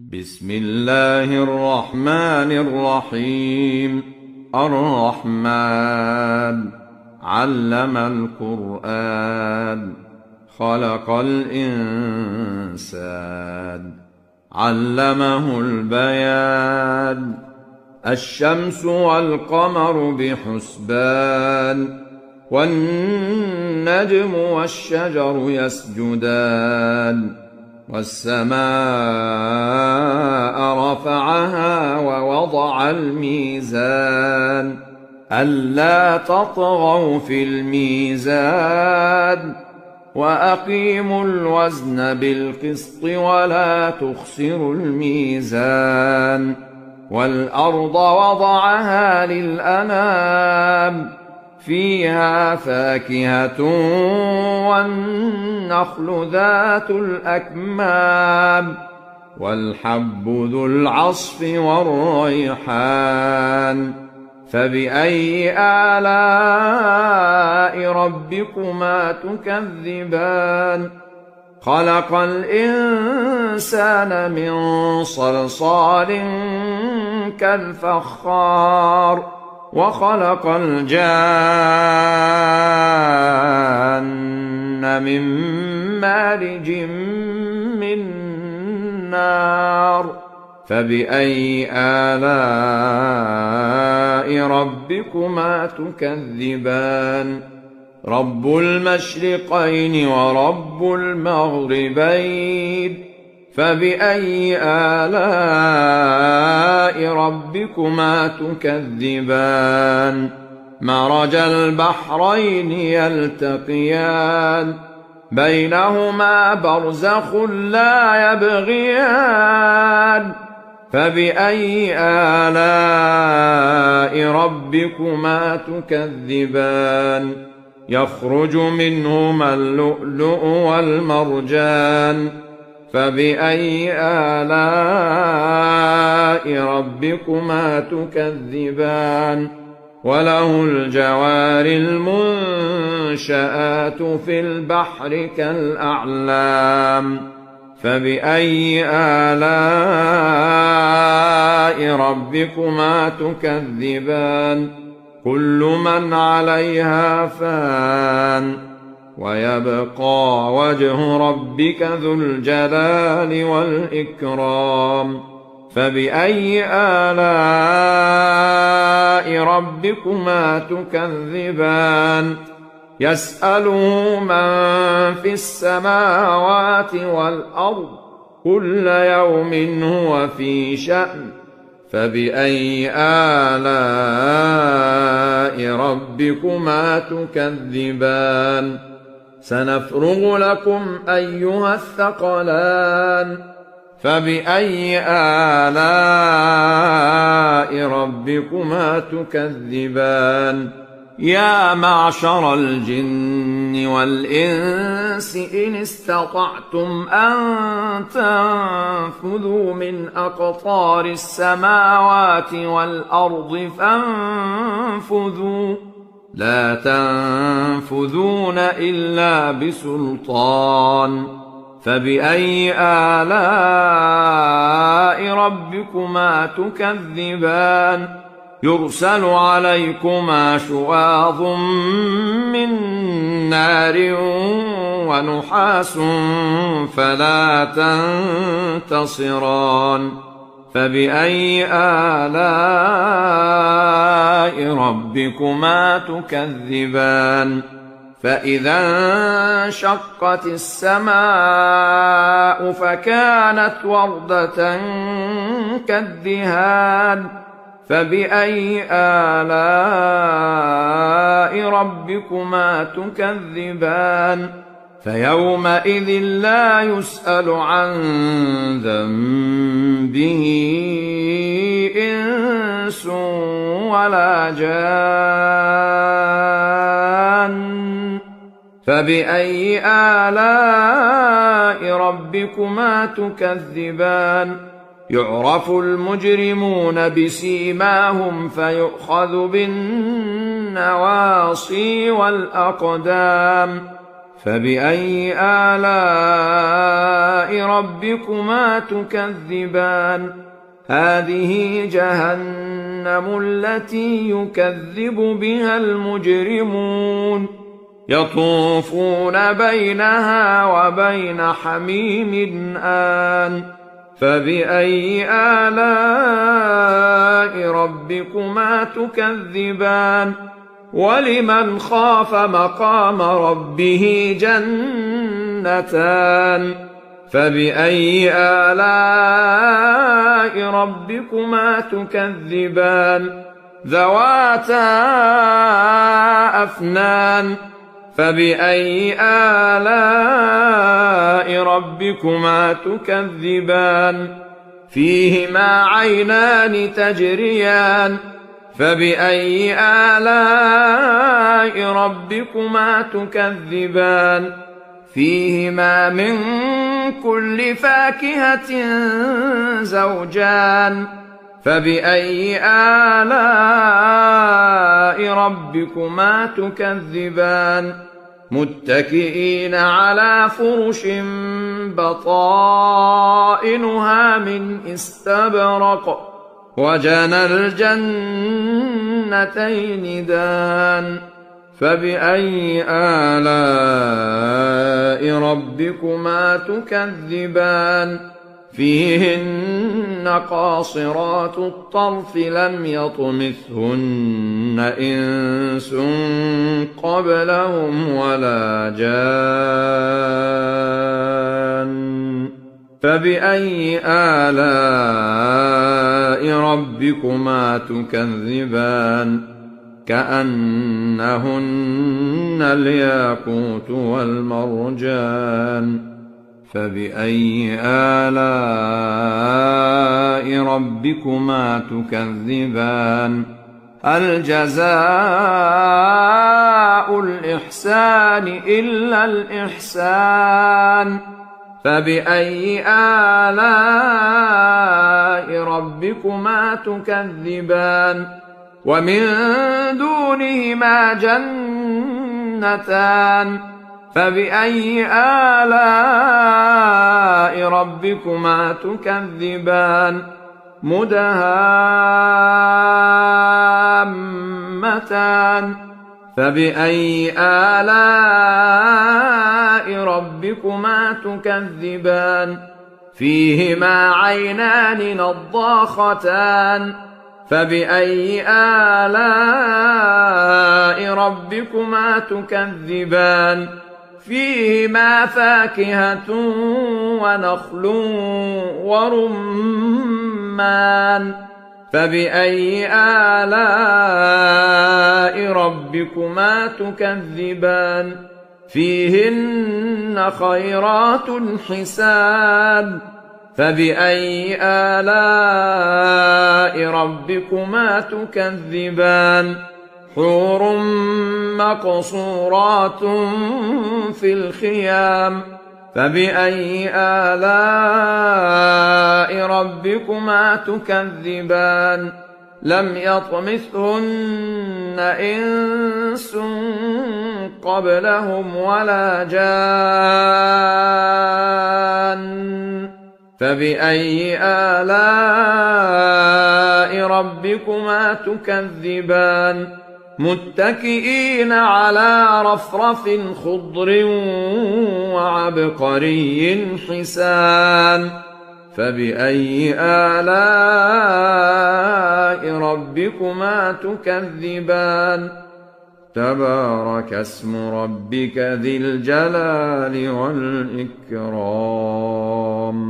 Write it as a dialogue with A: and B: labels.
A: بسم الله الرحمن الرحيم. الرحمن علم القرآن، خلق الإنسان، علمه البيان. الشمس والقمر بحسبان، والنجم والشجر يسجدان، والسماء رفعها ووضع الميزان، ألا تطغوا في الميزان، وأقيموا الوزن بالقسط ولا تخسروا الميزان. والأرض وضعها للأنام، فيها فاكهة والنخل ذات الأكمام، والحب ذو العصف والريحان. فبأي آلاء ربكما تكذبان؟ خلق الإنسان من صلصال كالفخار، وخلق الجان من مارج من نار. فبأي آلاء ربكما تكذبان؟ رب المشرقين ورب المغربين، فبأي آلاء ربكما تكذبان؟ مرج البحرين يلتقيان، بينهما برزخ لا يبغيان. فبأي آلاء ربكما تكذبان؟ يخرج منهما اللؤلؤ والمرجان. فبأي آلاء ربكما تكذبان؟ وله الجوار المنشآت في البحر كالأعلام. فبأي آلاء ربكما تكذبان؟ كل من عليها فان، ويبقى وجه ربك ذو الجلال والإكرام. فبأي آلاء ربكما تكذبان؟ يسأله من في السماوات والأرض، كل يوم هو في شأن. فبأي آلاء ربكما تكذبان؟ سنفرغ لكم أيها الثقلان. فبأي آلاء ربكما تكذبان؟ يا معشر الجن والإنس إن استطعتم أن تنفذوا من أقطار السماوات والأرض فانفذوا، لا تنفذون إلا بسلطان. فبأي آلاء ربكما تكذبان؟ يرسل عليكما شواظ من نار ونحاس فلا تنتصران. فبأي آلاء ربكما تكذبان؟ فإذا انشقت السماء فكانت وردة كالدهان. فبأي آلاء ربكما تكذبان؟ فيومئذ لا يسأل عن ذنبه إنس ولا جان. فبأي آلاء ربكما تكذبان؟ يعرف المجرمون بسيماهم فيؤخذ بالنواصي والأقدام. فبأي آلاء ربكما تكذبان هذه جهنم التي يكذب بها المجرمون يطوفون بينها وبين حميم آن فبأي آلاء ربكما تكذبان ولمن خاف مقام ربه جنتان فبأي آلاء ربكما تكذبان ذواتا أفنان فبأي آلاء ربكما تكذبان فيهما عينان تجريان فبأي آلاء ربكما تكذبان فيهما من كل فاكهة زوجان فبأي آلاء ربكما تكذبان متكئين على فرش بطائنها من استبرق وجنى الجنتين دان فبأي آلاء ربكما تكذبان فيهن قاصرات الطرف لم يطمثهن إنس قبلهم ولا جان فبأي آلاء ربكما تكذبان كأنهن الياقوت والمرجان فبأي آلاء ربكما تكذبان هل جزاء الإحسان إلا الإحسان فبأي آلاء ربكما تكذبان ومن دونهما جنتان فبأي آلاء ربكما تكذبان مدهامتان فبأي آلاء ربكما تكذبان فيهما عينان نضاختان فبأي آلاء ربكما تكذبان فيهما فاكهة ونخل ورمان فبأي آلاء ربكما تكذبان فيهن خيرات حسان فبأي آلاء ربكما تكذبان حور مقصورات في الخيام فبأي آلاء ربكما تكذبان لم يطمثهن إنس قبلهم ولا جان فبأي آلاء ربكما تكذبان متكئين على رفرف خضر وعبقري حسان فبأي آلاء ربكما تكذبان تبارك اسم ربك ذي الجلال والإكرام